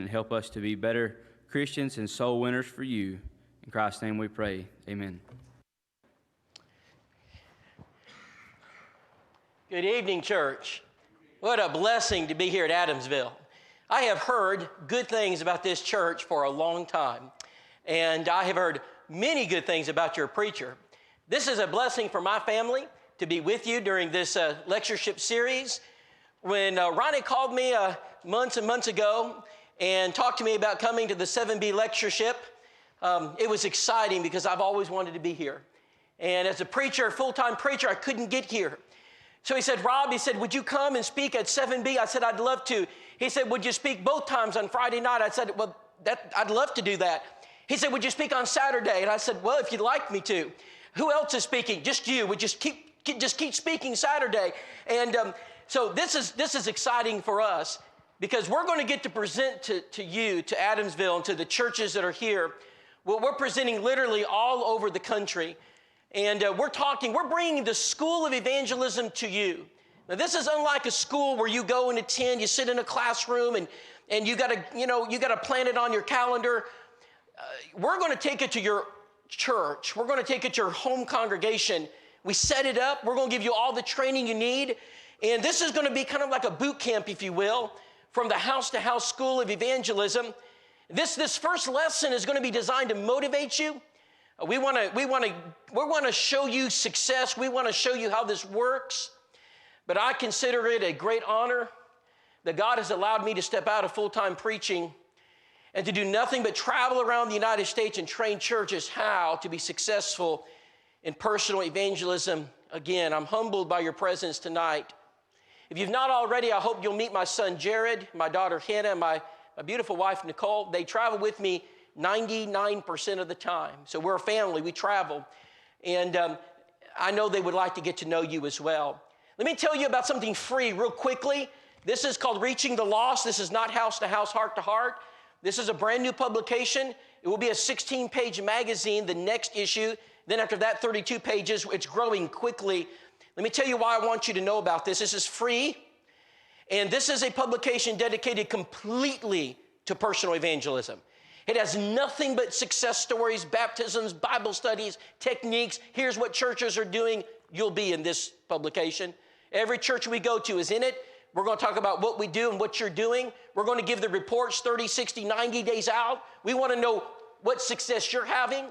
and help us to be better Christians and soul winners for you. In Christ's name we pray. Amen. Good evening, church. What a blessing to be here at Adamsville. I have heard good things about this church for a long time, and I have heard many good things about your preacher. This is a blessing for my family to be with you during this lectureship series. When Ronnie called me months and months ago and talked to me about coming to the 7B lectureship, it was exciting because I've always wanted to be here. And as a preacher, full-time preacher, I couldn't get here. So he said, Rob, he said, would you come and speak at 7B? I said, I'd love to. He said, would you speak both times on Friday night? I said, well, I'd love to do that. He said, would you speak on Saturday? And I said, well, if you'd like me to. Who else is speaking? Just you. Would just keep speaking Saturday. And so this is exciting for us because we're going to get to present to you, to Adamsville, and to the churches that are here. Well, we're presenting literally all over the country. And we're bringing the school of evangelism to you. Now, this is unlike a school where you go and attend, you sit in a classroom, and you got to plan it on your calendar. We're going to take it to your church. We're going to take it to your home congregation. We set it up. We're going to give you all the training you need. And this is going to be kind of like a boot camp, if you will, from the house-to-house school of evangelism. This first lesson is going to be designed to motivate you. We want to show you success. We want to show you how this works. But I consider it a great honor that God has allowed me to step out of full-time preaching and to do nothing but travel around the United States and train churches how to be successful in personal evangelism. Again, I'm humbled by your presence tonight. If you've not already, I hope you'll meet my son Jared, my daughter Hannah, and my beautiful wife Nicole. They travel with me 99% of the time. So we're a family, we travel. And I know they would like to get to know you as well. Let me tell you about something free real quickly. This is called Reaching the Lost. This is not house to house, heart to heart. This is a brand new publication. It will be a 16-page magazine, the next issue. Then after that, 32 pages. It's growing quickly. Let me tell you why I want you to know about this. This is free. And this is a publication dedicated completely to personal evangelism. It has nothing but success stories, baptisms, Bible studies, techniques. Here's what churches are doing. You'll be in this publication. Every church we go to is in it. We're going to talk about what we do and what you're doing. We're going to give the reports 30, 60, 90 days out. We want to know what success you're having.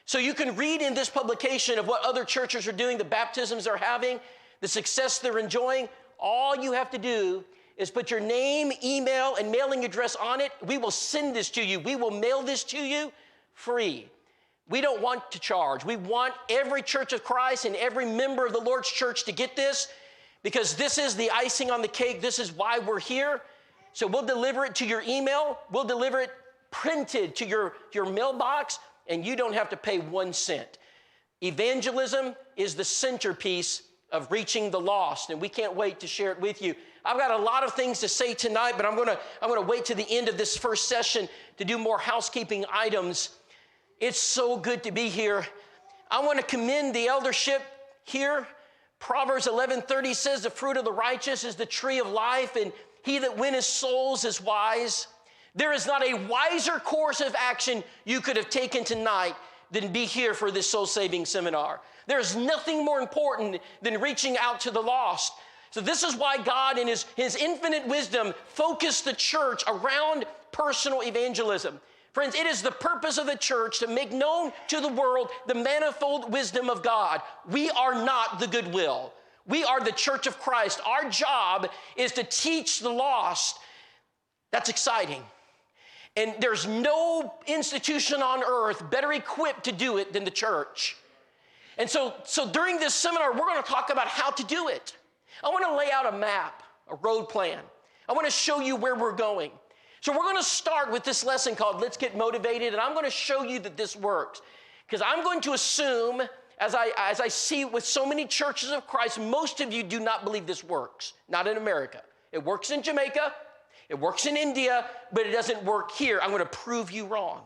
So you can read in this publication of what other churches are doing, the baptisms they're having, the success they're enjoying. All you have to do is put your name, email, and mailing address on it. We will send this to you. We will mail this to you free. We don't want to charge. We want every Church of Christ and every member of the Lord's church to get this because this is the icing on the cake. This is why we're here. So we'll deliver it to your email. We'll deliver it printed to your mailbox, and you don't have to pay 1 cent. Evangelism is the centerpiece of reaching the lost, and we can't wait to share it with you. I've got a lot of things to say tonight, but I'm gonna wait to the end of this first session to do more housekeeping items. It's so good to be here. I want to commend the eldership here. Proverbs 11:30 says, the fruit of the righteous is the tree of life, and he that winneth souls is wise. There is not a wiser course of action you could have taken tonight than be here for this soul-saving seminar. There's nothing more important than reaching out to the lost. So this is why God in his infinite wisdom focused the church around personal evangelism. Friends, it is the purpose of the church to make known to the world the manifold wisdom of God. We are not the goodwill. We are the Church of Christ. Our job is to teach the lost. That's exciting. And there's no institution on earth better equipped to do it than the church. And so during this seminar, we're going to talk about how to do it. I want to lay out a map, a road plan. I want to show you where we're going. So we're going to start with this lesson called Let's Get Motivated, and I'm going to show you that this works. Because I'm going to assume, as I see with so many churches of Christ, most of you do not believe this works. Not in America. It works in Jamaica. It works in India, but it doesn't work here. I'm going to prove you wrong.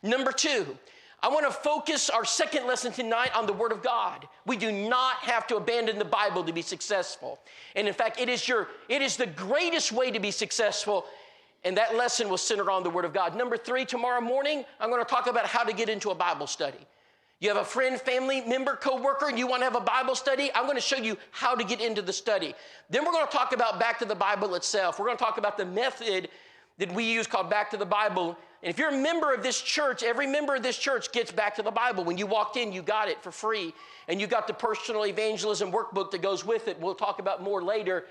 Number 2, I want to focus our second lesson tonight on the Word of God. We do not have to abandon the Bible to be successful. And in fact, it is the greatest way to be successful And that lesson was centered on the Word of God. Number 3, tomorrow morning, I'm going to talk about how to get into a Bible study. You have a friend, family member, coworker, and you want to have a Bible study, I'm going to show you how to get into the study. Then we're going to talk about back to the Bible itself. We're going to talk about the method that we use called back to the Bible. And if you're a member of this church, every member of this church gets back to the Bible. When you walked in, you got it for free. And you got the personal evangelism workbook that goes with it. We'll talk about more later.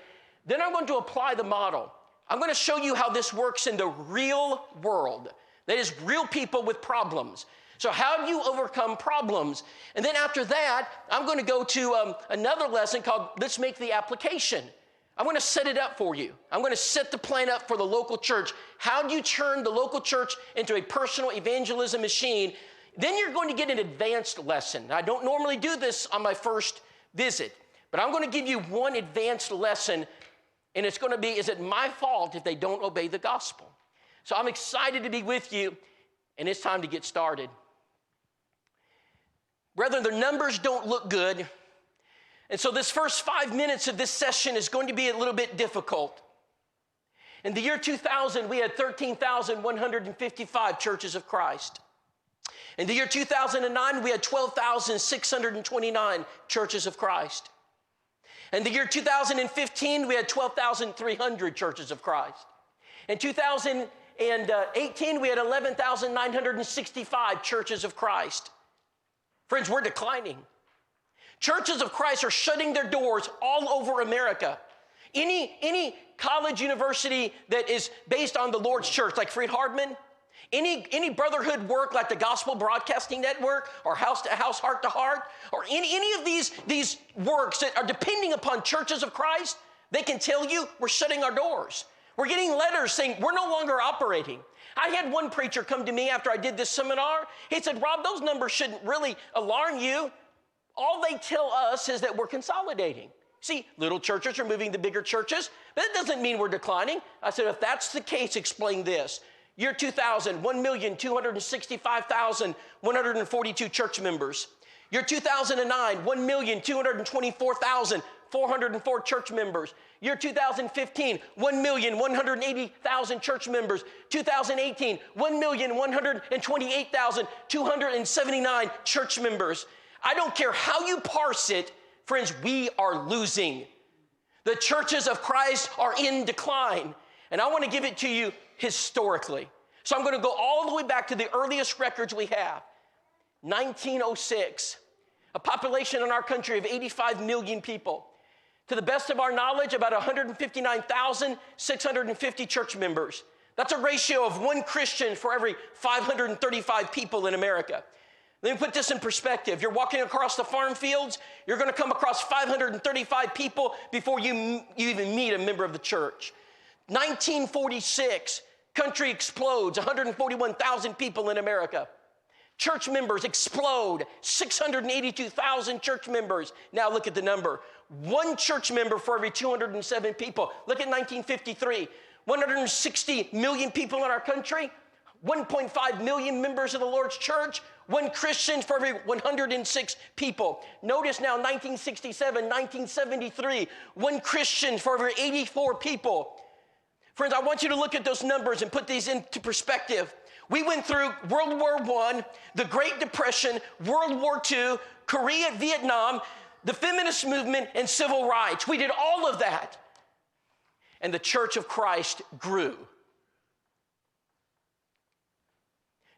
Then I'm going to apply the model. I'm going to show you how this works in the real world. That is, real people with problems. So how do you overcome problems? And then after that, I'm going to go to another lesson called Let's Make the Application. I'm going to set it up for you. I'm going to set the plan up for the local church. How do you turn the local church into a personal evangelism machine? Then you're going to get an advanced lesson. I don't normally do this on my first visit, but I'm going to give you one advanced lesson, and it's going to be, is it my fault if they don't obey the gospel? So I'm excited to be with you, and it's time to get started. Brethren, the numbers don't look good. And so this first 5 minutes of this session is going to be a little bit difficult. In the year 2000, we had 13,155 churches of Christ. In the year 2009, we had 12,629 churches of Christ. In the year 2015, we had 12,300 churches of Christ. In 2018, we had 11,965 churches of Christ. Friends, we're declining. Churches of Christ are shutting their doors all over America. Any college university that is based on the Lord's church, like Freed Hardman, any brotherhood work like the Gospel Broadcasting Network or House to House, Heart to Heart, or any of these works that are depending upon churches of Christ, they can tell you we're shutting our doors. We're getting letters saying we're no longer operating. I had one preacher come to me after I did this seminar. He said, Rob, those numbers shouldn't really alarm you. All they tell us is that we're consolidating. See, little churches are moving to bigger churches, but that doesn't mean we're declining. I said, if that's the case, explain this. Year 2000, 1,265,142 church members. Year 2009, 1,224,404 church members. Year 2015, 1,180,000 church members. 2018, 1,128,279 church members. I don't care how you parse it, friends, we are losing. The churches of Christ are in decline. And I want to give it to you historically. So I'm going to go all the way back to the earliest records we have. 1906, a population in our country of 85 million people. To the best of our knowledge, about 159,650 church members. That's a ratio of one Christian for every 535 people in America. Let me put this in perspective. You're walking across the farm fields, you're going to come across 535 people before you even meet a member of the church. 1946, country explodes, 141,000 people in America. Church members explode, 682,000 church members. Now look at the number. One church member for every 207 people. Look at 1953, 160 million people in our country, 1.5 million members of the Lord's church, one Christian for every 106 people. Notice now 1967, 1973, one Christian for every 84 people. Friends, I want you to look at those numbers and put these into perspective. We went through World War I, the Great Depression, World War II, Korea, Vietnam, the feminist movement, and civil rights. We did all of that. And the Church of Christ grew.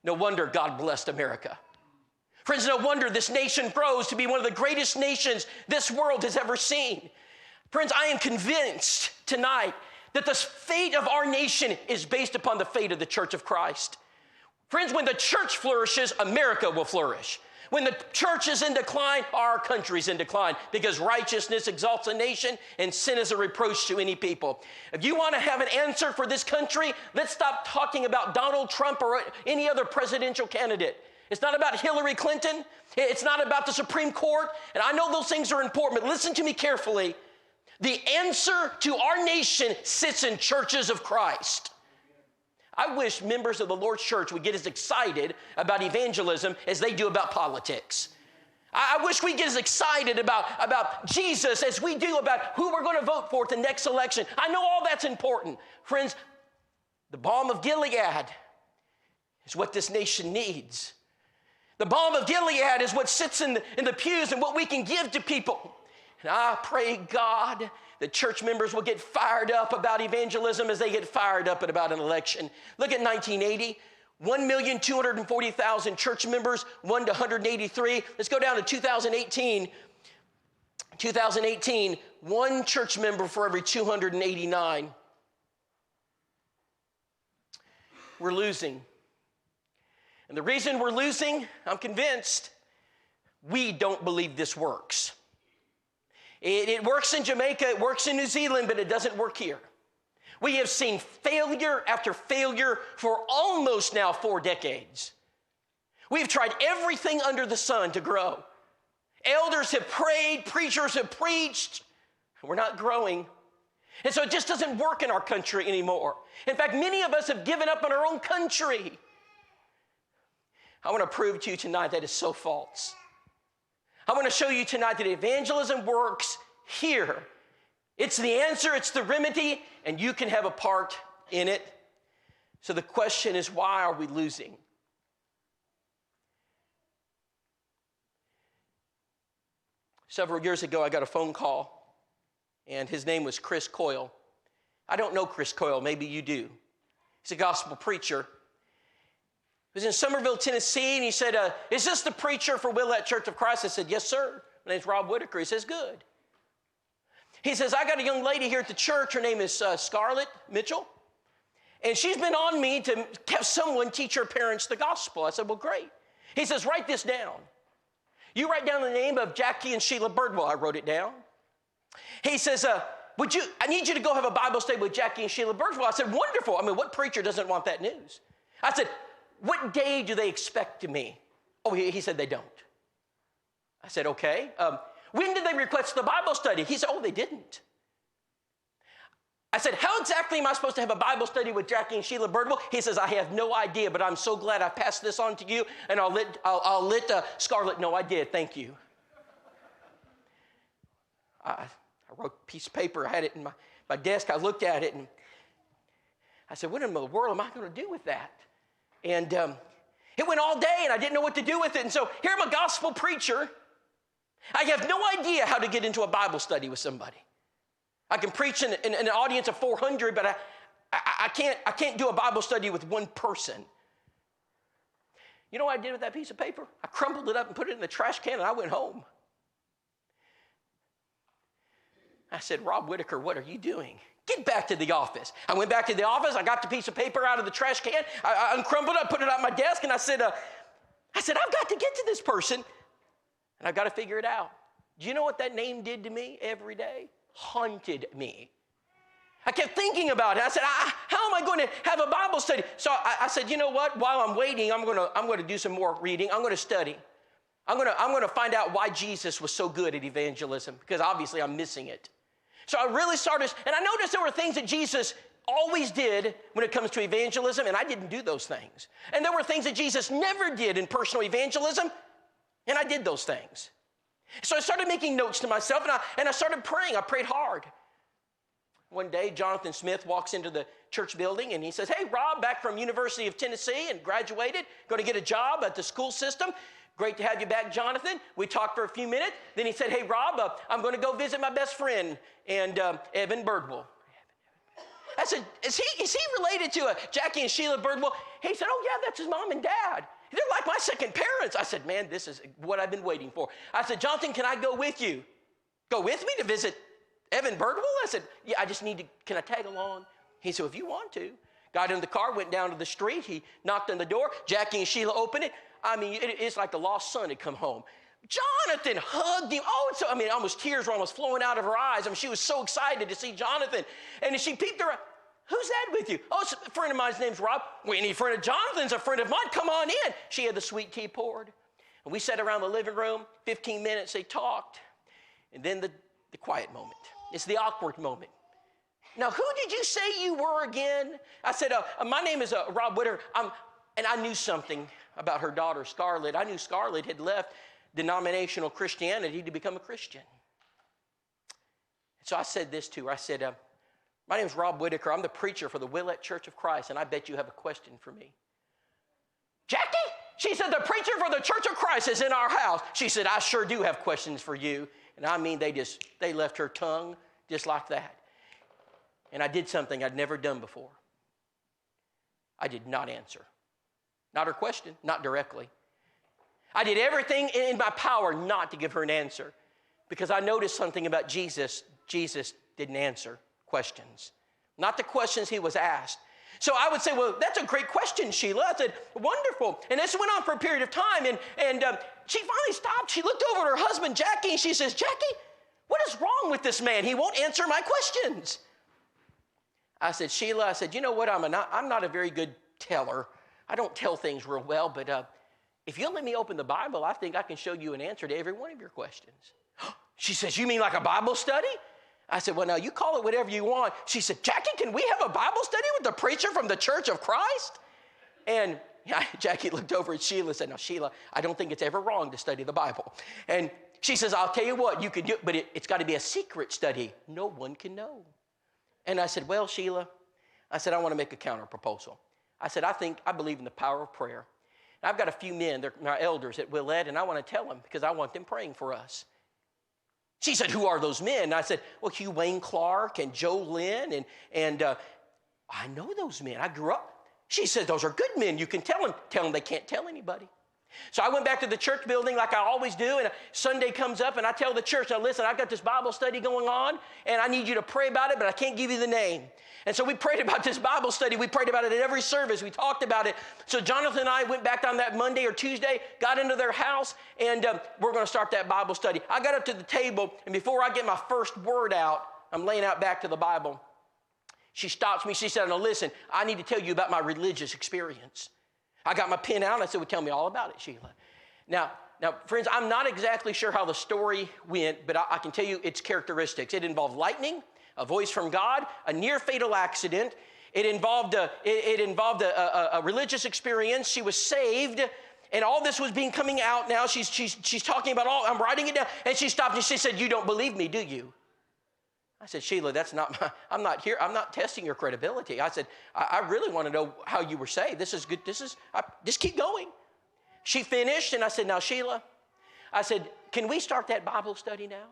No wonder God blessed America. Friends, no wonder this nation grows to be one of the greatest nations this world has ever seen. Friends, I am convinced tonight that the fate of our nation is based upon the fate of the Church of Christ. Friends, when the church flourishes, America will flourish. When the church is in decline, our country's in decline, because righteousness exalts a nation and sin is a reproach to any people. If you want to have an answer for this country, let's stop talking about Donald Trump or any other presidential candidate. It's not about Hillary Clinton. It's not about the Supreme Court. And I know those things are important, but listen to me carefully. The answer to our nation sits in churches of Christ. I wish members of the Lord's church would get as excited about evangelism as they do about politics. I wish we get as excited about Jesus as we do about who we're going to vote for at the next election. I know all that's important. Friends, The balm of Gilead is what this nation needs. The balm of Gilead is what sits in the pews and what we can give to people. And I pray, God, that church members will get fired up about evangelism as they get fired up about an election. Look at 1980. 1,240,000 church members, 1 to 183. Let's go down to 2018. 2018, 1 church member for every 289. We're losing. And the reason we're losing, I'm convinced, we don't believe this works. It works in Jamaica, it works in New Zealand, but it doesn't work here. We have seen failure after failure for almost now 4 decades. We've tried everything under the sun to grow. Elders have prayed, preachers have preached, and we're not growing. And so it just doesn't work in our country anymore. In fact, many of us have given up on our own country. I want to prove to you tonight that is so false. I want to show you tonight that evangelism works here. It's the answer, it's the remedy, and you can have a part in it. So the question is, why are we losing? Several years ago, I got a phone call, and his name was Chris Coyle. I don't know Chris Coyle, maybe you do. He's a gospel preacher. He was in Somerville, Tennessee, and he said, is this the preacher for Willette Church of Christ? I said, yes, sir. My name's Rob Whitacre. He says, good. He says, I got a young lady here at the church. Her name is Scarlett Mitchell, and she's been on me to have someone teach her parents the gospel. I said, well, great. He says, write this down. You write down the name of Jackie and Sheila Birdwell. I wrote it down. He says, I need you to go have a Bible study with Jackie and Sheila Birdwell. I said, wonderful. I mean, what preacher doesn't want that news? I said, what day do they expect me? Oh, he said they don't. I said, okay. When did they request the Bible study? He said, oh, they didn't. I said, how exactly am I supposed to have a Bible study with Jackie and Sheila Birdwell? He says, I have no idea, but I'm so glad I passed this on to you, and I'll let Scarlett know I did. Thank you. I wrote a piece of paper. I had it in my desk. I looked at it, and I said, what in the world am I going to do with that? And it went all day, and I didn't know what to do with it. And so here I'm a gospel preacher. I have no idea how to get into a Bible study with somebody. I can preach in an audience of 400, but I can't do a Bible study with one person. You know what I did with that piece of paper? I crumpled it up and put it in the trash can, and I went home. I said, Rob Whitacre, what are you doing? Get back to the office. I went back to the office. I got the piece of paper out of the trash can. I uncrumpled it. I put it on my desk, and I said, I've got to get to this person, and I've got to figure it out. Do you know what that name did to me every day? Haunted me. I kept thinking about it. I said, how am I going to have a Bible study? So I said, you know what? While I'm waiting, I'm going to do some more reading. I'm going to study. I'm going to find out why Jesus was so good at evangelism, because obviously I'm missing it. So I really started, and I noticed there were things that Jesus always did when it comes to evangelism, and I didn't do those things. And there were things that Jesus never did in personal evangelism, and I did those things. So I started making notes to myself, and I started praying. I prayed hard. One day, Jonathan Smith walks into the church building, and he says, hey, Rob, back from University of Tennessee and graduated, going to get a job at the school system. Great to have you back, Jonathan. We talked for a few minutes. Then he said, hey, Rob, I'm going to go visit my best friend, and Evan Birdwell. I said, is he related to Jackie and Sheila Birdwell? He said, oh, yeah, that's his mom and dad. They're like my second parents. I said, man, this is what I've been waiting for. I said, Jonathan, can I go with you? Go with me to visit Evan Birdwell? I said, yeah, I just need to, can I tag along? He said, if you want to. Got in the car, went down to the street. He knocked on the door. Jackie and Sheila opened it. I mean, it's like the lost son had come home. Jonathan hugged him. Almost tears were almost flowing out of her eyes. I mean, she was so excited to see Jonathan. And she peeped her. Who's that with you? Oh, it's a friend of mine's name's Rob. We need a friend of Jonathan's, a friend of mine. Come on in. She had the sweet tea poured. And we sat around the living room. 15 minutes, they talked. And then the quiet moment. It's the awkward moment. Now, who did you say you were again? I said, my name is Rob Whitacre. And I knew something about her daughter, Scarlett. I knew Scarlett had left denominational Christianity to become a Christian. So I said this to her. I said, My name's Rob Whitacre. I'm the preacher for the Willett Church of Christ, and I bet you have a question for me. Jackie? She said, the preacher for the Church of Christ is in our house. She said, I sure do have questions for you. And I mean, they left her tongue just like that. And I did something I'd never done before. I did not answer. Not her question, not directly. I did everything in my power not to give her an answer because I noticed something about Jesus. Jesus didn't answer questions, not the questions he was asked. So I would say, well, that's a great question, Sheila. I said, wonderful. And this went on for a period of time, and she finally stopped. She looked over at her husband, Jackie, and she says, Jackie, what is wrong with this man? He won't answer my questions. I said, Sheila, I said, you know what? I'm not a very good teller. I don't tell things real well, but if you'll let me open the Bible, I think I can show you an answer to every one of your questions. She says, you mean like a Bible study? I said, well, now you call it whatever you want. She said, Jackie, can we have a Bible study with the preacher from the Church of Christ? And Jackie looked over at Sheila and said, now, Sheila, I don't think it's ever wrong to study the Bible. And she says, I'll tell you what, you can do it, but it's got to be a secret study. No one can know. And I said, well, Sheila, I said, I want to make a counter proposal. I said, I believe in the power of prayer. And I've got a few men, they're my elders at Willett, and I want to tell them because I want them praying for us. She said, who are those men? And I said, well, Hugh Wayne Clark and Joe Lynn, and I know those men. I grew up. She said, those are good men. You can tell them they can't tell anybody. So I went back to the church building like I always do, and Sunday comes up, and I tell the church, now listen, I've got this Bible study going on, and I need you to pray about it, but I can't give you the name. And so we prayed about this Bible study. We prayed about it at every service. We talked about it. So Jonathan and I went back on that Monday or Tuesday, got into their house, and we're going to start that Bible study. I got up to the table, and before I get my first word out, I'm laying out back to the Bible. She stops me. She said, now listen, I need to tell you about my religious experience. I got my pen out, and I said, well, tell me all about it, Sheila. Now, friends, I'm not exactly sure how the story went, but I can tell you its characteristics. It involved lightning, a voice from God, a near-fatal accident. It involved a religious experience. She was saved, and all this was coming out now. She's talking about all. I'm writing it down, and she stopped and she said, "You don't believe me, do you?" I said, "Sheila, that's not. I'm not here. I'm not testing your credibility." I said, "I really want to know how you were saved. This is good. Just keep going." She finished, and I said, "Now, Sheila," I said, "can we start that Bible study now?"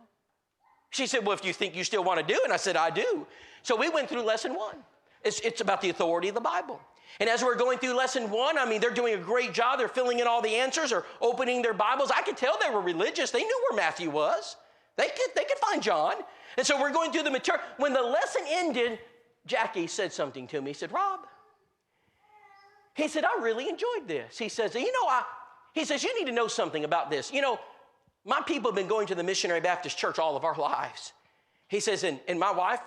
She said, "Well, if you think you still want to do it," and I said, "I do." So we went through lesson 1. It's about the authority of the Bible. And as we're going through lesson 1, I mean, they're doing a great job. They're filling in all the answers or opening their Bibles. I could tell they were religious. They knew where Matthew was. They could find John. And so we're going through the material. When the lesson ended, Jackie said something to me. He said, "Rob," he said, "I really enjoyed this." He says, he says, "You need to know something about this. You know, my people have been going to the Missionary Baptist Church all of our lives." He says, and my wife,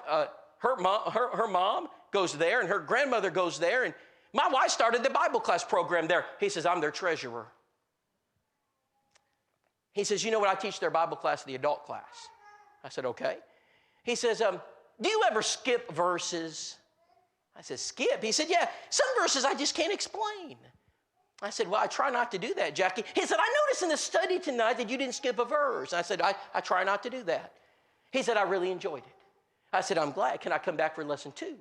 her mom goes there, and her grandmother goes there, and my wife started the Bible class program there. He says, "I'm their treasurer." He says, "You know what? I teach their Bible class, the adult class." I said, "Okay." He says, "Do you ever skip verses?" I said, "Skip?" He said, "Yeah, some verses I just can't explain." I said, "Well, I try not to do that, Jackie." He said, "I noticed in the study tonight that you didn't skip a verse." I said, I try not to do that." He said, "I really enjoyed it." I said, "I'm glad. Can I come back for lesson 2?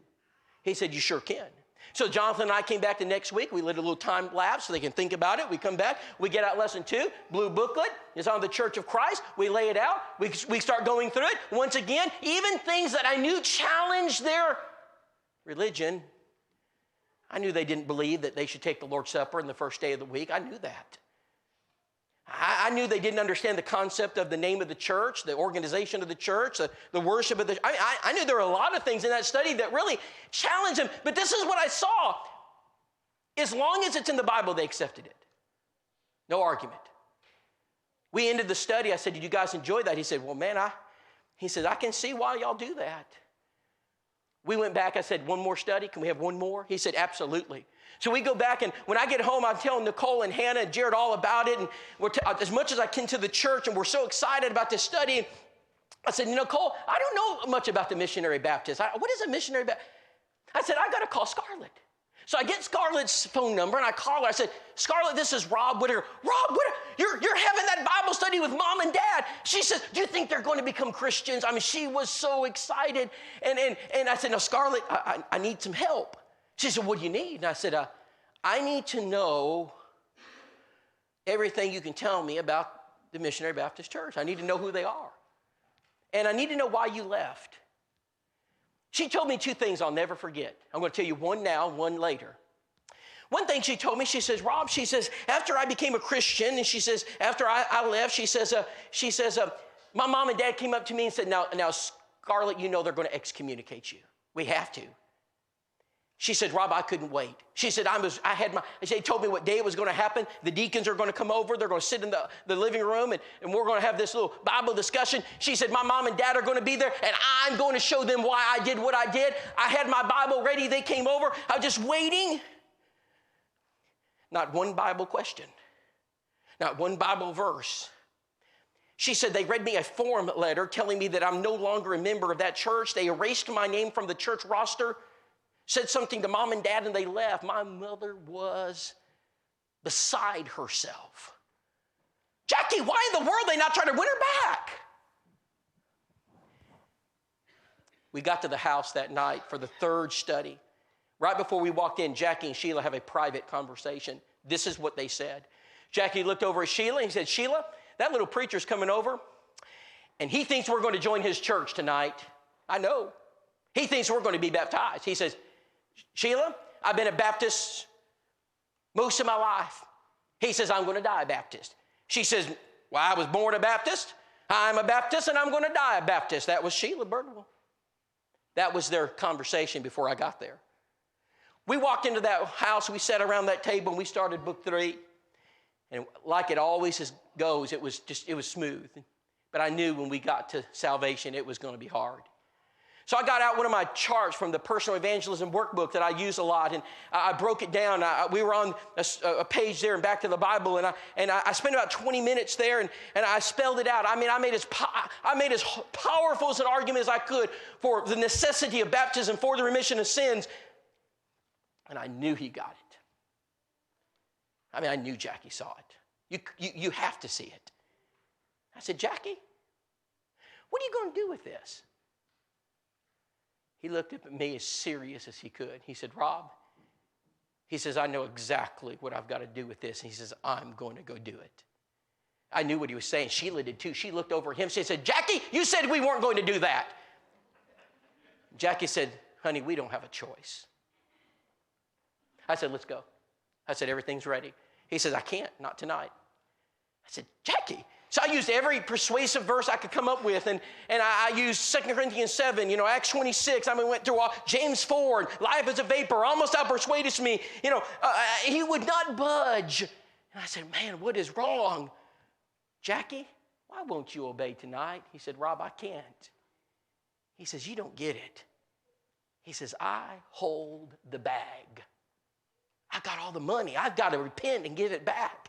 He said, "You sure can." So Jonathan and I came back the next week. We lit a little time lapse so they can think about it. We come back. We get out lesson 2. Blue booklet is on the Church of Christ. We lay it out. We start going through it. Once again, even things that I knew challenged their religion. I knew they didn't believe that they should take the Lord's Supper on the first day of the week. I knew that. I knew they didn't understand the concept of the name of the church, the organization of the church, the worship of the... I knew there were a lot of things in that study that really challenged them. But this is what I saw. As long as it's in the Bible, they accepted it. No argument. We ended the study. I said, "Did you guys enjoy that?" He said, "Well, man, he said, I can see why y'all do that." We went back. I said, "One more study? Can we have one more?" He said, "Absolutely." So we go back, and when I get home, I'm telling Nicole and Hannah and Jared all about it, and as much as I can to the church, and we're so excited about this study. I said, "Nicole, I don't know much about the Missionary Baptist. What is a Missionary Baptist?" I said, "I got to call Scarlett." So I get Scarlett's phone number, and I call her. I said, "Scarlett, this is Rob Whitacre." "Rob Whitacre, you're having that Bible study with Mom and Dad. She says, do you think they're going to become Christians? I mean, she was so excited. And I said, no, Scarlett, I need some help. She said, what do you need? And I said, I need to know everything you can tell me about the Missionary Baptist Church. I need to know who they are. And I need to know why you left. She told me two things I'll never forget. I'm going to tell you one now, one later. One thing she told me, she says, Rob, she says, after I became a Christian, and she says, after I left, she says, my mom and dad came up to me and said, now, Scarlett, you know they're going to excommunicate you. We have to. She said, Rob, I couldn't wait. She said, they told me what day it was going to happen. The deacons are going to come over. They're going to sit in the living room, and we're going to have this little Bible discussion. She said, my mom and dad are going to be there, and I'm going to show them why I did what I did. I had my Bible ready. They came over. I was just waiting. Not one Bible question. Not one Bible verse. She said they read me a form letter telling me that I'm no longer a member of that church. They erased my name from the church roster, said something to Mom and Dad, and they left. My mother was beside herself. Jackie, why in the world are they not trying to win her back? We got to the house that night for the third study. Right before we walked in, Jackie and Sheila have a private conversation. This is what they said. Jackie looked over at Sheila and he said, Sheila, that little preacher's coming over, and he thinks we're going to join his church tonight. I know. He thinks we're going to be baptized. He says, Sheila, I've been a Baptist most of my life. He says, I'm going to die a Baptist. She says, well, I was born a Baptist. I'm a Baptist, and I'm going to die a Baptist. That was Sheila Birdwell. That was their conversation before I got there. We walked into that house, we sat around that table, and we started book 3. And like it always goes, it was smooth. But I knew when we got to salvation, it was going to be hard. So I got out one of my charts from the personal evangelism workbook that I use a lot, and I broke it down. We were on a page there and back to the Bible, and I spent about 20 minutes there, and I spelled it out. I mean, I made as powerful as an argument as I could for the necessity of baptism for the remission of sins. And I knew he got it. I mean, I knew Jackie saw it. You have to see it. I said, Jackie, what are you going to do with this? He looked up at me as serious as he could. He said, Rob, he says, I know exactly what I've got to do with this. And he says, I'm going to go do it. I knew what he was saying. Sheila did too. She looked over at him. She said, Jackie, you said we weren't going to do that. Jackie said, honey, we don't have a choice. I said, let's go. I said, everything's ready. He says, I can't, not tonight. I said, Jackie. So I used every persuasive verse I could come up with, and I used 2 Corinthians 7, Acts 26. I mean, went through all, James 4, and life is a vapor, almost outpersuaded me. He would not budge. And I said, man, what is wrong? Jackie, why won't you obey tonight? He said, Rob, I can't. He says, you don't get it. He says, I hold the bag. I got all the money. I've got to repent and give it back.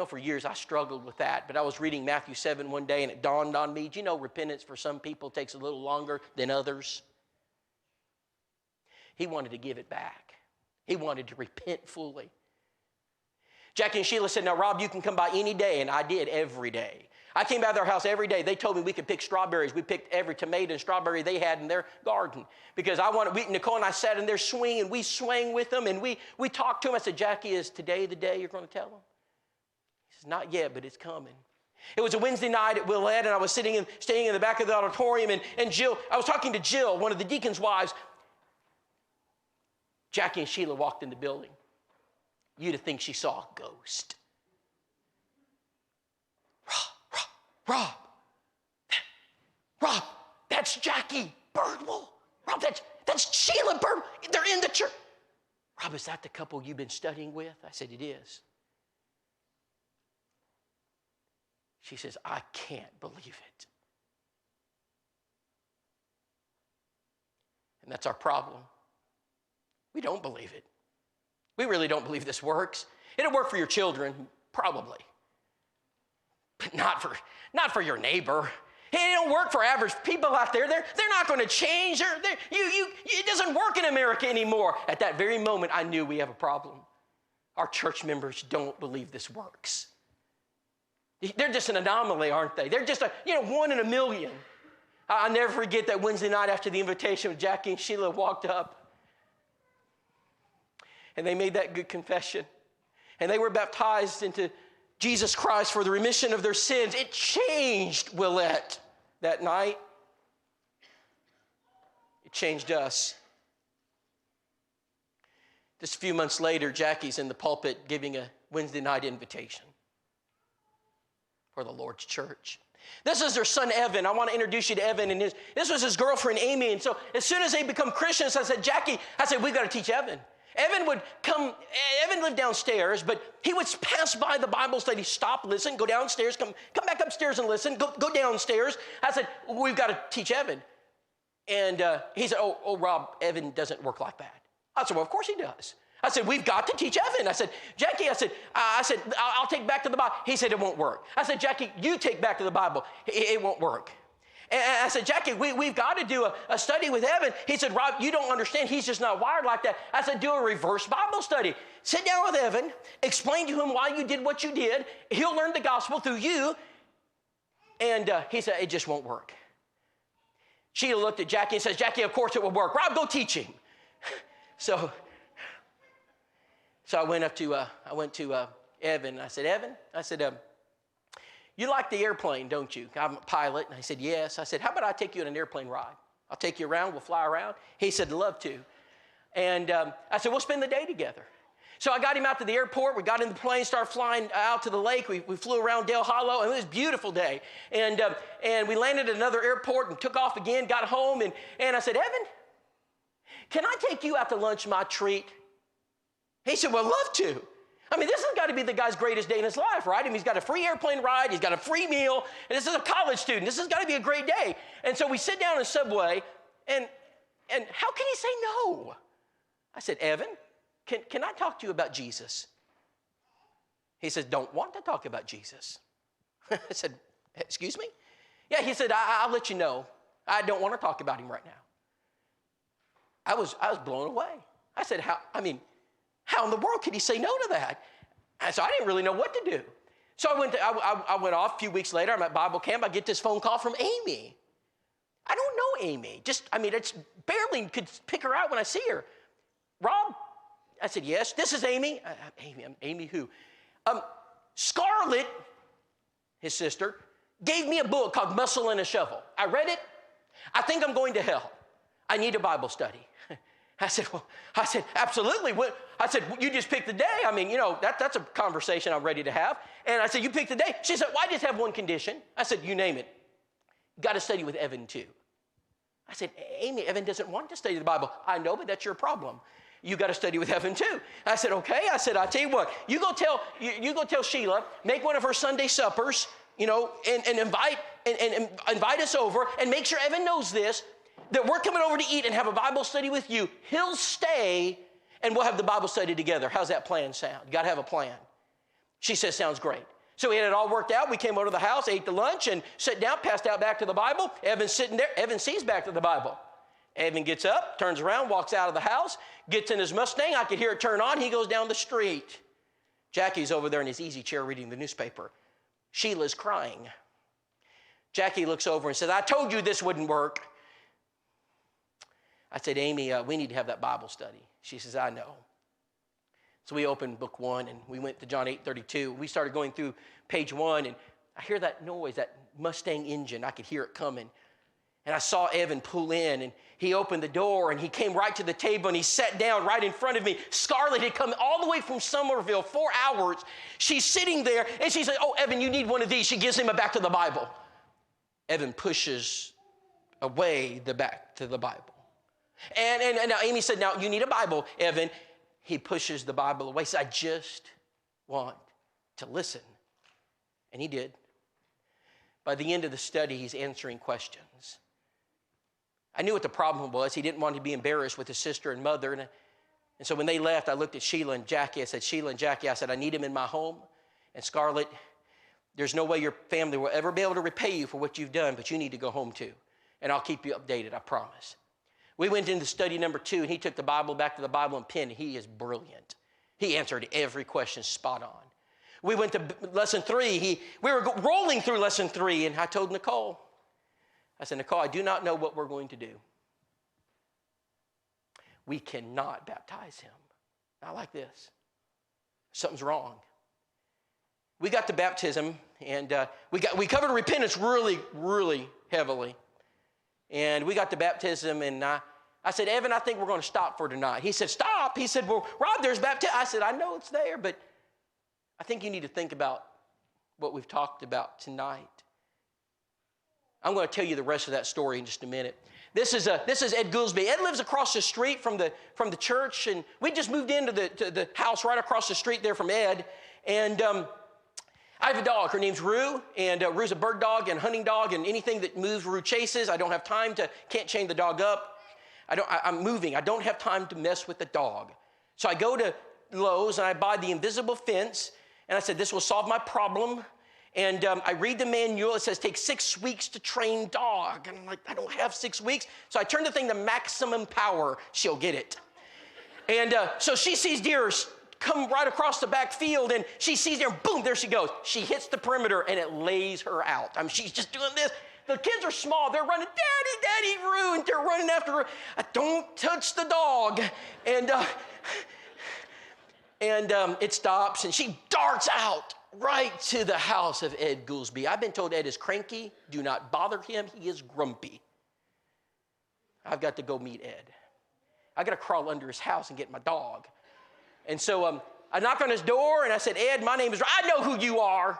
For years I struggled with that, but I was reading Matthew 7 one day, and it dawned on me, repentance for some people takes a little longer than others. He wanted to give it back. He wanted to repent fully. Jackie and Sheila said, now, Rob, you can come by any day, and I did every day. I came by their house every day. They told me we could pick strawberries. We picked every tomato and strawberry they had in their garden because Nicole and I sat in their swing, and we swang with them, and we talked to them. I said, Jackie, is today the day you're going to tell them? He says, not yet, but it's coming. It was a Wednesday night at Willette, and I was staying in the back of the auditorium, and Jill, I was talking to Jill, one of the deacon's wives. Jackie and Sheila walked in the building. You'd have think she saw a ghost. Rob, that's Jackie Birdwell. Rob, that's Sheila Birdwell. They're in the church. Rob, is that the couple you've been studying with? I said, it is. She says, I can't believe it. And that's our problem. We don't believe it. We really don't believe this works. It'll work for your children, probably. But not for your neighbor. It don't work for average people out there. They're not going to change. It doesn't work in America anymore. At that very moment, I knew we have a problem. Our church members don't believe this works. They're just an anomaly, aren't they? They're just one in a million. I'll never forget that Wednesday night after the invitation when Jackie and Sheila walked up. And they made that good confession. And they were baptized into Jesus Christ for the remission of their sins. It changed Willette that night. It changed us. Just a few months later, Jackie's in the pulpit giving a Wednesday night invitation for the Lord's church. This is their son, Evan. I want to introduce you to Evan. And this was his girlfriend, Amy. And so as soon as they become Christians, I said, Jackie, we've got to teach Evan. Evan lived downstairs, but he would pass by the Bible study, stop, listen, go downstairs, come back upstairs and listen, go downstairs. I said, we've got to teach Evan. And he said, oh, Rob, Evan doesn't work like that. I said, well, of course he does. I said, we've got to teach Evan. I said, Jackie, I'll take back to the Bible. He said, it won't work. I said, Jackie, you take back to the Bible. It won't work. And I said, Jackie, we've got to do a study with Evan. He said, Rob, you don't understand. He's just not wired like that. I said, do a reverse Bible study. Sit down with Evan, explain to him why you did what you did. He'll learn the gospel through you. And he said, it just won't work. Sheila looked at Jackie and says, Jackie, of course it will work. Rob, go teach him. So I went to Evan. I said, Evan, you like the airplane, don't you? I'm a pilot. And I said, yes. I said, how about I take you on an airplane ride? I'll take you around. We'll fly around. He said, love to. And I said, we'll spend the day together. So I got him out to the airport. We got in the plane, started flying out to the lake. We flew around Dale Hollow, and it was a beautiful day. And we landed at another airport and took off again, got home. And I said, Evan, can I take you out to lunch, my treat? He said, well, love to. I mean, this has got to be the guy's greatest day in his life, right? I mean, he's got a free airplane ride, he's got a free meal, and this is a college student. This has got to be a great day. And so we sit down in the subway, and how can he say no? I said, Evan, can I talk to you about Jesus? He says, don't want to talk about Jesus. I said, excuse me? Yeah, he said, I'll let you know. I don't want to talk about him right now. I was blown away. I said, how in the world could he say no to that? And so I didn't really know what to do. So I went off a few weeks later. I'm at Bible camp. I get this phone call from Amy. I don't know Amy. It's barely could pick her out when I see her. Rob? I said, yes, this is Amy. Amy who? Scarlett, his sister, gave me a book called Muscle and a Shovel. I read it. I think I'm going to hell. I need a Bible study. I said, absolutely. I said, you just pick the day. I mean, that's a conversation I'm ready to have. And I said, you pick the day. She said, well, I just have one condition. I said, you name it. Got to study with Evan too. I said, Amy, Evan doesn't want to study the Bible. I know, but that's your problem. You got to study with Evan too. I said, okay. I said, I'll tell you what. You go tell Sheila, make one of her Sunday suppers, and invite us over, and make sure Evan knows this, that we're coming over to eat and have a Bible study with you. He'll stay, and we'll have the Bible study together. How's that plan sound? You got to have a plan. She says, sounds great. So we had it all worked out. We came over to the house, ate the lunch, and sat down, passed out back to the Bible. Evan's sitting there. Evan sees back to the Bible. Evan gets up, turns around, walks out of the house, gets in his Mustang. I could hear it turn on. He goes down the street. Jackie's over there in his easy chair reading the newspaper. Sheila's crying. Jackie looks over and says, I told you this wouldn't work. I said, Amy, we need to have that Bible study. She says, I know. So we opened book 1, and we went to John 8:32. We started going through page 1, and I hear that noise, that Mustang engine. I could hear it coming. And I saw Evan pull in, and he opened the door, and he came right to the table, and he sat down right in front of me. Scarlett had come all the way from Somerville, 4 hours. She's sitting there, and she said, oh, Evan, you need one of these. She gives him a back to the Bible. Evan pushes away the back to the Bible. And now Amy said, now you need a Bible, Evan. He pushes the Bible away. He said, I just want to listen. And he did. By the end of the study, he's answering questions. I knew what the problem was. He didn't want to be embarrassed with his sister and mother. And so when they left, I looked at Sheila and Jackie. I said, Sheila and Jackie, I said, I need him in my home. And Scarlett, there's no way your family will ever be able to repay you for what you've done, but you need to go home too. And I'll keep you updated, I promise. We went into study number 2, and he took the Bible back to the Bible and pen. He is brilliant. He answered every question spot on. We went to lesson 3. We were rolling through lesson 3, and I told Nicole, I said, Nicole, I do not know what we're going to do. We cannot baptize him. Not like this. Something's wrong. We got to baptism, and we covered repentance really, really heavily. And we got to baptism, and I said, Evan, I think we're going to stop for tonight. He said, stop. He said, well, Rob, there's baptism. I said, I know it's there, but I think you need to think about what we've talked about tonight. I'm going to tell you the rest of that story in just a minute. This is Ed Goolsby. Ed lives across the street from the church, and we just moved into the house right across the street there from Ed. And I have a dog. Her name's Rue, and Rue's a bird dog and hunting dog, and anything that moves, Rue chases. I don't have time can't chain the dog up. I'm moving. I don't have time to mess with the dog. So I go to Lowe's, and I buy the invisible fence, and I said, this will solve my problem. And I read the manual. It says, take 6 weeks to train dog. And I'm like, I don't have 6 weeks. So I turn the thing to maximum power. She'll get it. And so she sees deer come right across the back field, and she sees deer, boom, there she goes. She hits the perimeter, and it lays her out. I mean, she's just doing this. The kids are small. They're running, Daddy, Rue, and they're running after her. Don't touch the dog. And it stops, and she darts out right to the house of Ed Goolsby. I've been told Ed is cranky. Do not bother him. He is grumpy. I've got to go meet Ed. I got to crawl under his house and get my dog. And so I knock on his door, and I said, Ed, my name is, I know who you are.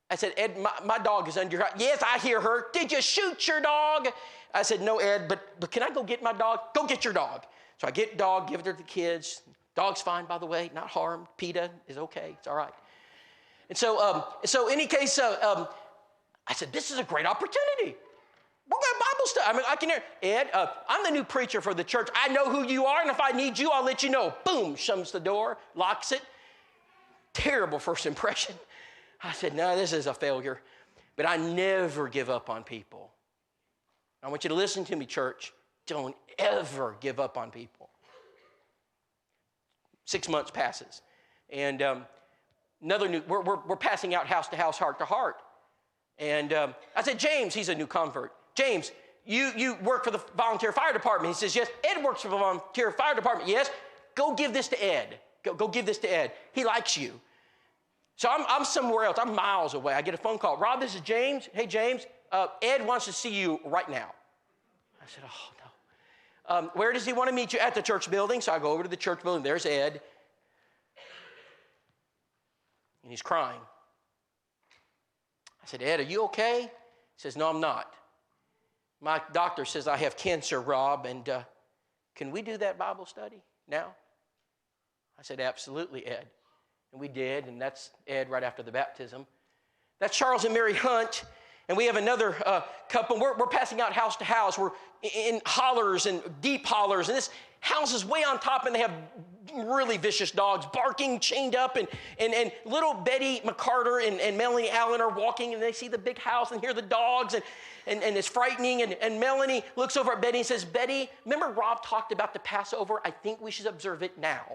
I said, Ed, my dog is under your house. Yes, I hear her. Did you shoot your dog? I said, no, Ed, but can I go get my dog? Go get your dog. So I get the dog, give it to the kids. Dog's fine, by the way, not harmed. PETA is okay. It's all right. And so any case, I said, this is a great opportunity. We're going to Bible study. I mean, I can hear, Ed, I'm the new preacher for the church. I know who you are, and if I need you, I'll let you know. Boom, shuts the door, locks it. Terrible first impression. I said, no, this is a failure. But I never give up on people. I want you to listen to me, church. Don't ever give up on people. 6 months passes, and we're passing out house to house, heart to heart. And I said, James, he's a new convert. James, you work for the volunteer fire department. He says, yes. Ed works for the volunteer fire department. Yes. Go give this to Ed. Go give this to Ed. He likes you. So I'm somewhere else. I'm miles away. I get a phone call. Rob, this is James. Hey, James, Ed wants to see you right now. I said, oh, no. Where does he want to meet you? At the church building. So I go over to the church building. There's Ed. And he's crying. I said, Ed, are you okay? He says, no, I'm not. My doctor says I have cancer, Rob, and can we do that Bible study now? I said, absolutely, Ed. And we did, and that's Ed right after the baptism. That's Charles and Mary Hunt, and we have another couple. We're passing out house to house. We're in hollers and deep hollers, and this house is way on top, and they have really vicious dogs barking, chained up, and little Betty McCarter and Melanie Allen are walking, and they see the big house and hear the dogs, and it's frightening, and Melanie looks over at Betty and says, Betty, remember Rob talked about the Passover? I think we should observe it now.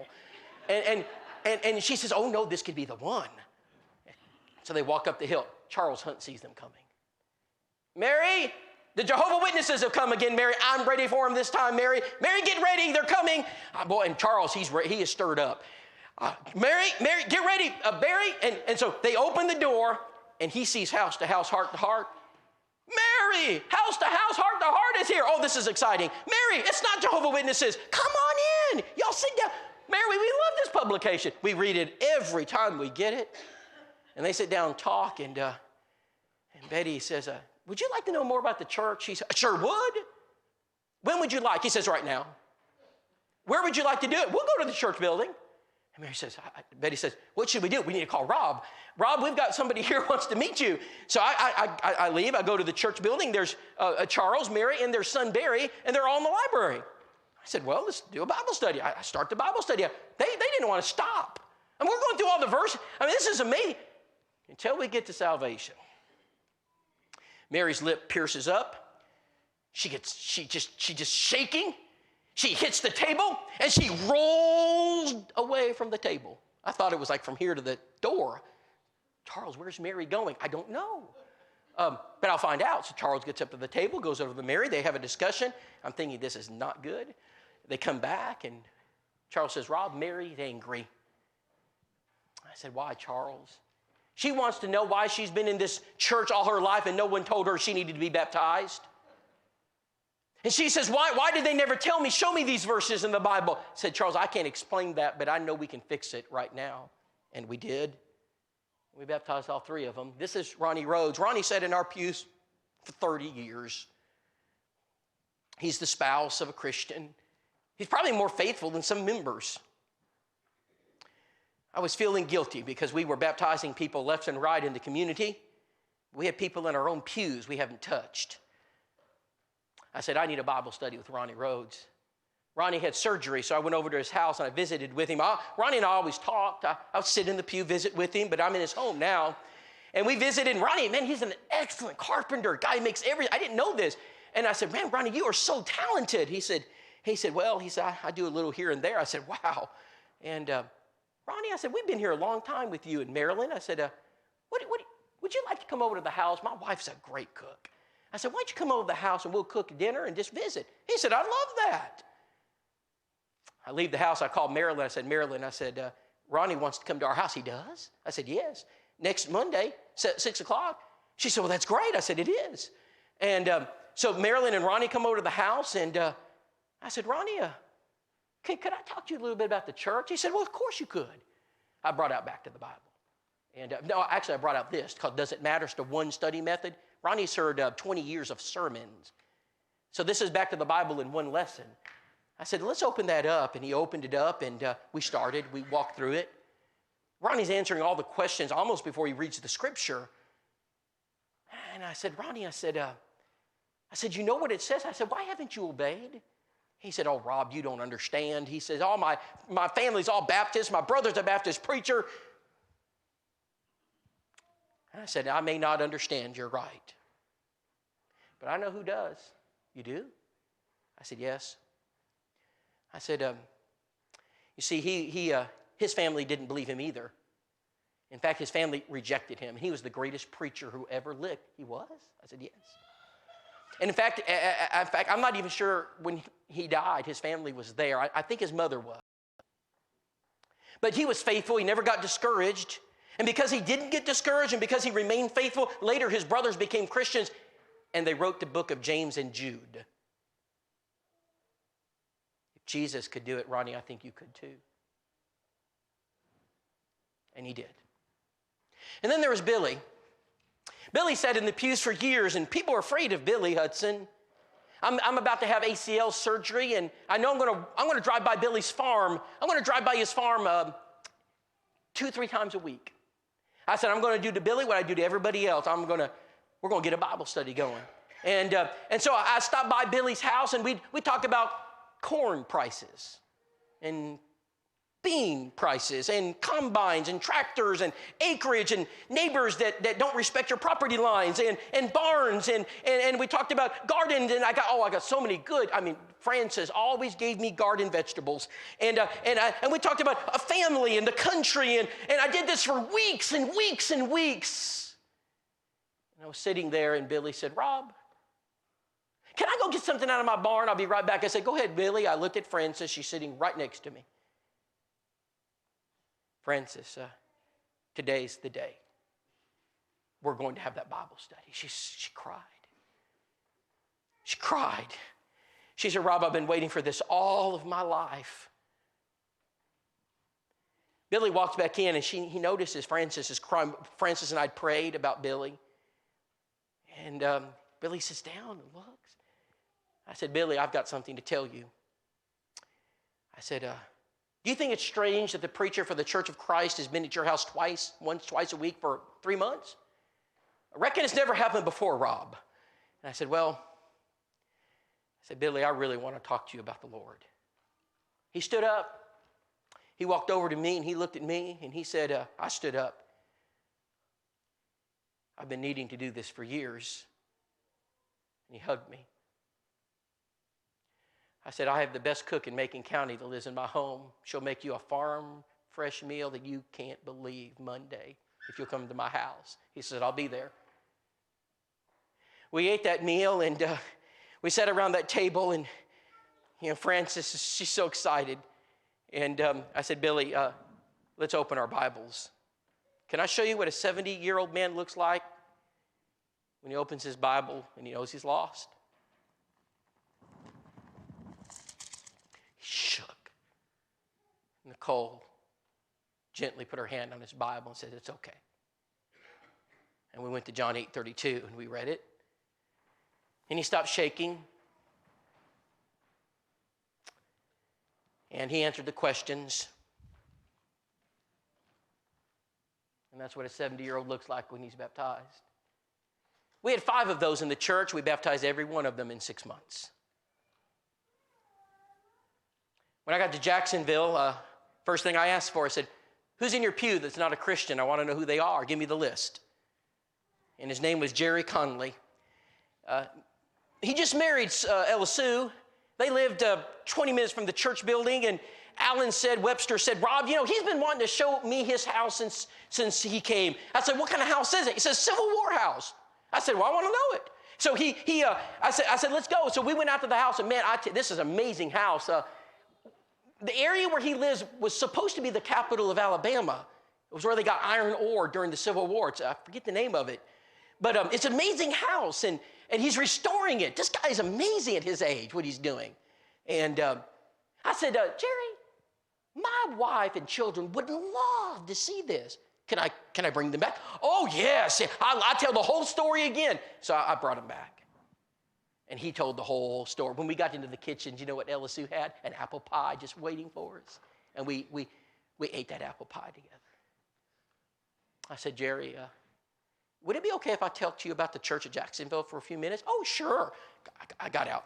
And she says, oh no, this could be the one. So they walk up the hill. Charles Hunt sees them coming. Mary, the Jehovah's Witnesses have come again, Mary. I'm ready for them this time, Mary. Mary, get ready. They're coming. Boy, and Charles, he is stirred up. Mary, get ready. Barry. And so they open the door, and he sees house to house, heart to heart. Mary, house to house, heart to heart is here. Oh, this is exciting. Mary, it's not Jehovah's Witnesses. Come on in. Y'all sit down. Mary, we love this publication. We read it every time we get it. And they sit down and talk, and Betty says, would you like to know more about the church? He said, I sure would. When would you like? He says, right now. Where would you like to do it? We'll go to the church building. And Betty says, what should we do? We need to call Rob. Rob, we've got somebody here who wants to meet you. So I leave. I go to the church building. There's Charles, Mary, and their son, Barry, and they're all in the library. I said, well, let's do a Bible study. I start the Bible study. They didn't want to stop. And we're going through all the verses. I mean, this is amazing. Until we get to salvation. Mary's lip pierces up. She just shaking. She hits the table, and she rolls away from the table. I thought it was like from here to the door. Charles, where's Mary going? I don't know. But I'll find out. So Charles gets up to the table, goes over to Mary. They have a discussion. I'm thinking this is not good. They come back, and Charles says, Rob, Mary's angry. I said, why, Charles? She wants to know why she's been in this church all her life and no one told her she needed to be baptized. And she says, why did they never tell me? Show me these verses in the Bible. I said, Charles, I can't explain that, but I know we can fix it right now. And we did. We baptized all three of them. This is Ronnie Rhodes. Ronnie sat in our pews for 30 years. He's the spouse of a Christian. He's probably more faithful than some members. I was feeling guilty because we were baptizing people left and right in the community. We had people in our own pews we haven't touched. I said, I need a Bible study with Ronnie Rhodes. Ronnie had surgery, so I went over to his house and I visited with him. Ronnie and I always talked. I would sit in the pew, visit with him, but I'm in his home now. And we visited, and Ronnie, man, he's an excellent carpenter. Guy makes everything. I didn't know this. And I said, man, Ronnie, you are so talented. He said, I do a little here and there. I said, wow. And Ronnie, I said, we've been here a long time with you in Maryland. I said, would you like to come over to the house? My wife's a great cook. I said, why don't you come over to the house and we'll cook dinner and just visit? He said, I'd love that. I leave the house. I called Marilyn. I said, Marilyn, Ronnie wants to come to our house. He does? I said, yes. Next Monday, 6 o'clock. She said, well, that's great. I said, it is. And so Marilyn and Ronnie come over to the house, and I said, Ronnie, could I talk to you a little bit about the church? He said, well, of course you could. I brought out back to the Bible. And no, actually, I brought out this called Does It Matter? It's the one study method. Ronnie's heard 20 years of sermons. So this is back to the Bible in one lesson. I said, let's open that up. And he opened it up, and we started. We walked through it. Ronnie's answering all the questions almost before he reads the scripture. And I said, Ronnie, I said, you know what it says? I said, why haven't you obeyed? He said, oh, Rob, you don't understand. He says, my family's all Baptist. My brother's a Baptist preacher. And I said, I may not understand. You're right. But I know who does. You do? I said, yes. I said, you see, his family didn't believe him either. In fact, his family rejected him. He was the greatest preacher who ever lived. He was? I said, yes. And in fact, I'm not even sure when he died, his family was there. I think his mother was. But he was faithful. He never got discouraged. And because he didn't get discouraged and because he remained faithful, later his brothers became Christians, and they wrote the book of James and Jude. If Jesus could do it, Ronnie, I think you could too. And he did. And then there was Billy. Billy sat in the pews for years, and people were afraid of Billy Hudson. I'm about to have ACL surgery, and I know I'm going to drive by Billy's farm. I'm going to drive by his farm 2-3 times a week. I said, I'm going to do to Billy what I do to everybody else. We're going to get a Bible study going. And so I stopped by Billy's house, and we talked about corn prices and bean prices and combines and tractors and acreage and neighbors that don't respect your property lines and barns and we talked about gardens, and I got so many good. Francis always gave me garden vegetables, and we talked about a family and the country, and I did this for weeks and weeks and weeks. And I was sitting there, and Billy said, Rob, can I go get something out of my barn? I'll be right back. I said, go ahead, Billy. I looked at Frances. She's sitting right next to me. Frances, today's the day. We're going to have that Bible study. She cried. She cried. She said, Rob, I've been waiting for this all of my life. Billy walks back in, and he notices Frances is crying. Frances and I prayed about Billy. And Billy sits down and looks. I said, Billy, I've got something to tell you. I said, do you think it's strange that the preacher for the Church of Christ has been at your house twice a week for 3 months? I reckon it's never happened before, Rob. And I said, Billy, I really want to talk to you about the Lord. He stood up. He walked over to me, and he looked at me, and he said, I stood up. I've been needing to do this for years. And he hugged me. I said, I have the best cook in Macon County that lives in my home. She'll make you a fresh meal that you can't believe Monday if you'll come to my house. He said, I'll be there. We ate that meal, and we sat around that table, and Frances, she's so excited. And I said, Billy, let's open our Bibles. Can I show you what a 70-year-old man looks like when he opens his Bible and he knows he's lost? He shook. Nicole gently put her hand on his Bible and said, it's okay. And we went to John 8:32 and we read it. And he stopped shaking. And he answered the questions. And that's what a 70-year-old looks like when he's baptized. We had 5 of those in the church. We baptized every one of them in 6 months. When I got to Jacksonville, first thing I asked for, I said, who's in your pew that's not a Christian? I want to know who they are. Give me the list. And his name was Jerry Conley. He just married Ella Sue. They lived 20 minutes from the church building, and Webster said, Rob, he's been wanting to show me his house since he came. I said, what kind of house is it? He says, Civil War house. I said, well, I want to know it. So I said, let's go. So we went out to the house, and man, this is an amazing house. The area where he lives was supposed to be the capital of Alabama. It was where they got iron ore during the Civil War. I forget the name of it. But it's an amazing house, and he's restoring it. This guy is amazing at his age, what he's doing. And I said, Jerry, my wife and children would love to see this. Can I bring them back? Oh, yes. I'll tell the whole story again. So I brought him back. And he told the whole story. When we got into the kitchen, do you know what Ella Sue had? An apple pie just waiting for us. And we ate that apple pie together. I said, Jerry, would it be okay if I talk to you about the church of Jacksonville for a few minutes? Oh, sure. I got out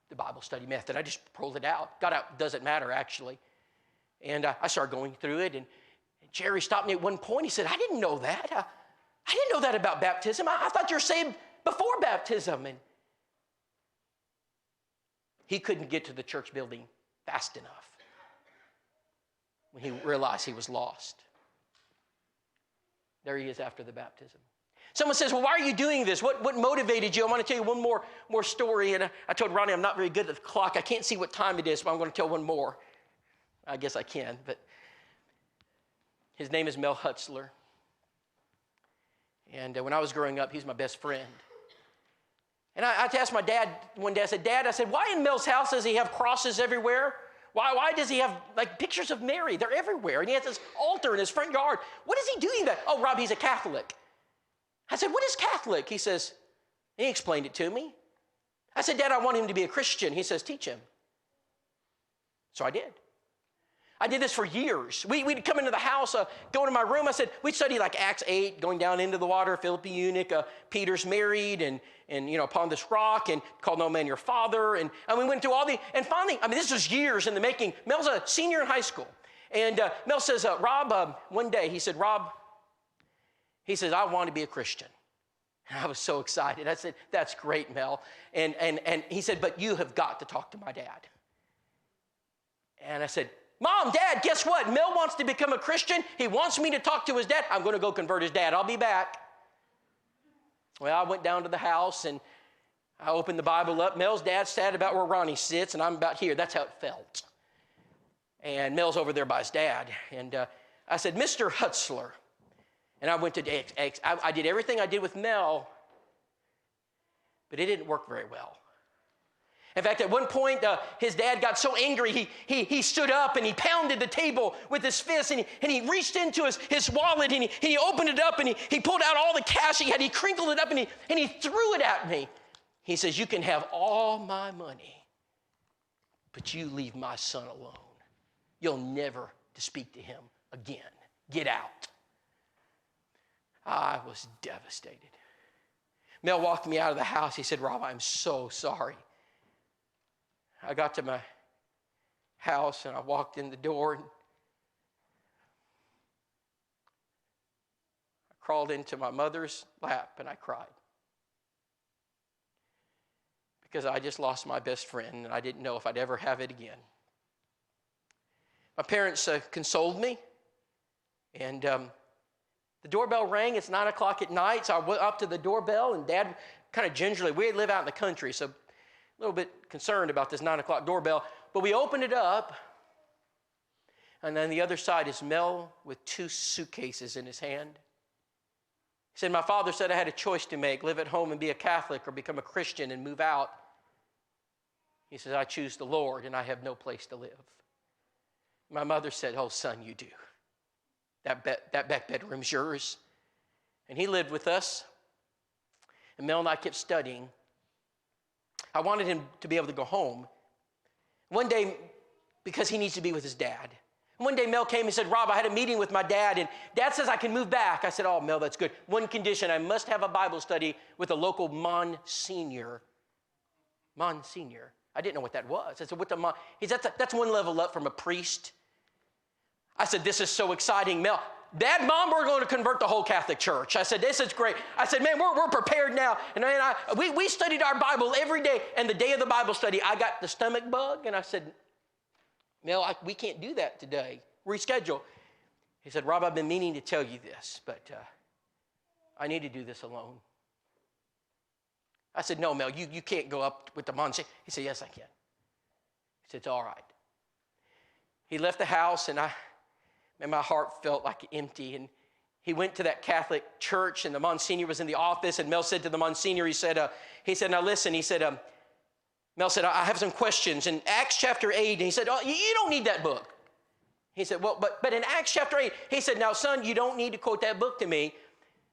the Bible study method. I just pulled it out. Got out, doesn't matter, actually. And I started going through it. And Jerry stopped me at one point. He said, I didn't know that. I didn't know that about baptism. I thought you were saved before baptism. And he couldn't get to the church building fast enough when he realized he was lost. There he is after the baptism. Someone says, well, why are you doing this? What motivated you? I want to tell you one more story. And I told Ronnie I'm not very good at the clock. I can't see what time it is, but I'm going to tell one more. I guess I can. But his name is Mel Hutzler. And when I was growing up, he's my best friend. And I asked my dad one day, I said, why in Mel's house does he have crosses everywhere? Why does he have pictures of Mary? They're everywhere. And he has this altar in his front yard. What is he doing that? Oh, Rob, he's a Catholic. I said, what is Catholic? He says, he explained it to me. I said, Dad, I want him to be a Christian. He says, teach him. So I did. I did this for years. We'd come into the house, go into my room. I said, we'd study like Acts 8, going down into the water, Philip the eunuch, Peter's married, and upon this rock, and call no man your father. And we went through all and finally, this was years in the making. Mel's a senior in high school. And Mel says, Rob, one day, he said, I want to be a Christian. And I was so excited. I said, that's great, Mel. And he said, but you have got to talk to my dad. And I said, Mom, Dad, guess what? Mel wants to become a Christian. He wants me to talk to his dad. I'm going to go convert his dad. I'll be back. Well, I went down to the house, and I opened the Bible up. Mel's dad sat about where Ronnie sits, and I'm about here. That's how it felt. And Mel's over there by his dad. And I said, Mr. Hutzler. And I went to I did everything I did with Mel, but it didn't work very well. In fact, at one point, his dad got so angry, he stood up and he pounded the table with his fist, and he reached into his wallet, and he opened it up, and he pulled out all the cash he had. He crinkled it up, and he threw it at me. He says, you can have all my money, but you leave my son alone. You'll never speak to him again. Get out. I was devastated. Mel walked me out of the house. He said, Rob, I'm so sorry. I got to my house, and I walked in the door, and I crawled into my mother's lap, and I cried. Because I just lost my best friend, and I didn't know if I'd ever have it again. My parents consoled me. And the doorbell rang. It's 9 o'clock at night, so I went up to the doorbell, and Dad kind of gingerly, we live out in the country, so a little bit concerned about this 9 o'clock doorbell. But we opened it up, and on the other side is Mel with 2 suitcases in his hand. He said, my father said I had a choice to make, live at home and be a Catholic or become a Christian and move out. He says, I choose the Lord and I have no place to live. My mother said, oh, son, you do. That back bedroom's yours. And he lived with us. And Mel and I kept studying. I wanted him to be able to go home. One day, because he needs to be with his dad. One day Mel came and said, Rob, I had a meeting with my dad, and Dad says I can move back. I said, oh, Mel, that's good. One condition, I must have a Bible study with a local Monsignor. Monsignor. I didn't know what that was. I said, what the He said, that's one level up from a priest. I said, this is so exciting, Mel. Dad, Mom, we're going to convert the whole Catholic Church. I said, this is great. I said, man, we're prepared now. And we studied our Bible every day, and the day of the Bible study, I got the stomach bug, and I said, Mel, we can't do that today. Reschedule. He said, Rob, I've been meaning to tell you this, but I need to do this alone. I said, no, Mel, you can't go up with the Monsignor. He said, yes, I can. He said, it's all right. He left the house, and my heart felt like empty. And he went to that Catholic church, and the Monsignor was in the office, and Mel said to the Monsignor, he said, now listen, he said, Mel said, I have some questions. In Acts chapter 8, and he said, oh, you don't need that book. He said, well, but in Acts chapter 8, he said, now, son, you don't need to quote that book to me.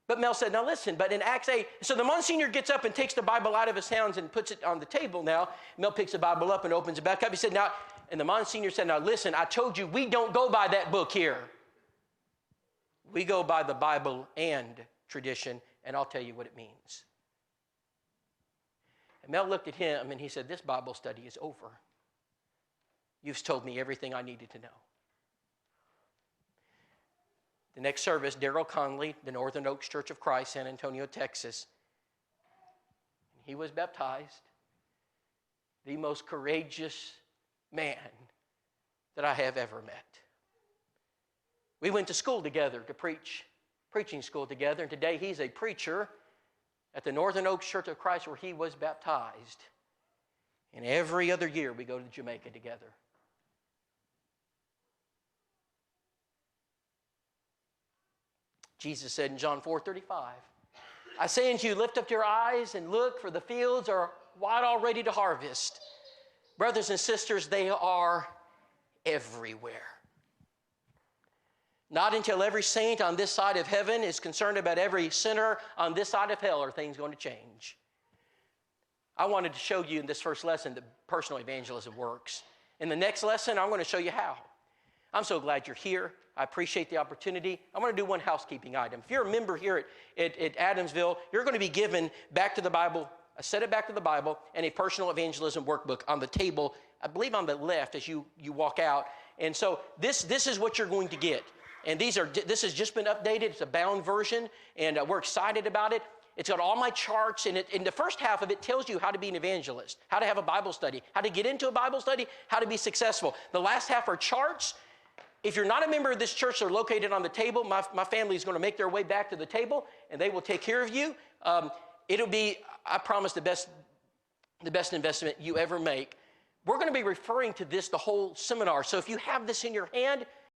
But Mel said, now listen, but in Acts 8, so the Monsignor gets up and takes the Bible out of his hands and puts it on the table now. Mel picks the Bible up and opens it back up. He said, now, and the Monsignor said, now listen, I told you we don't go by that book here. We go by the Bible and tradition, and I'll tell you what it means. And Mel looked at him and he said, this Bible study is over. You've told me everything I needed to know. The next service, Darrell Conley, the Northern Oaks Church of Christ, San Antonio, Texas. He was baptized. The most courageous man that I have ever met. We went to school together to preaching school together, and today he's a preacher at the Northern Oaks Church of Christ where he was baptized. And every other year we go to Jamaica together. Jesus said in John 4:35, I say unto you, lift up your eyes and look, for the fields are white already to harvest. Brothers and sisters, they are everywhere. Not until every saint on this side of heaven is concerned about every sinner on this side of hell are things going to change. I wanted to show you in this first lesson that personal evangelism works. In the next lesson, I'm going to show you how. I'm so glad you're here. I appreciate the opportunity. I want to do one housekeeping item. If you're a member here at Adamsville, you're going to be given Back to the Bible, a set of Back to the Bible, and a personal evangelism workbook on the table, I believe on the left as you walk out. And so this is what you're going to get. And this has just been updated. It's a bound version, and we're excited about it. It's got all my charts, and in the first half of it tells you how to be an evangelist, how to have a Bible study, how to get into a Bible study, how to be successful. The last half are charts. If you're not a member of this church, they're located on the table. My family is going to make their way back to the table, and they will take care of you. It'll be, I promise, the best investment you ever make. We're going to be referring to this the whole seminar. So if you have this in your hand,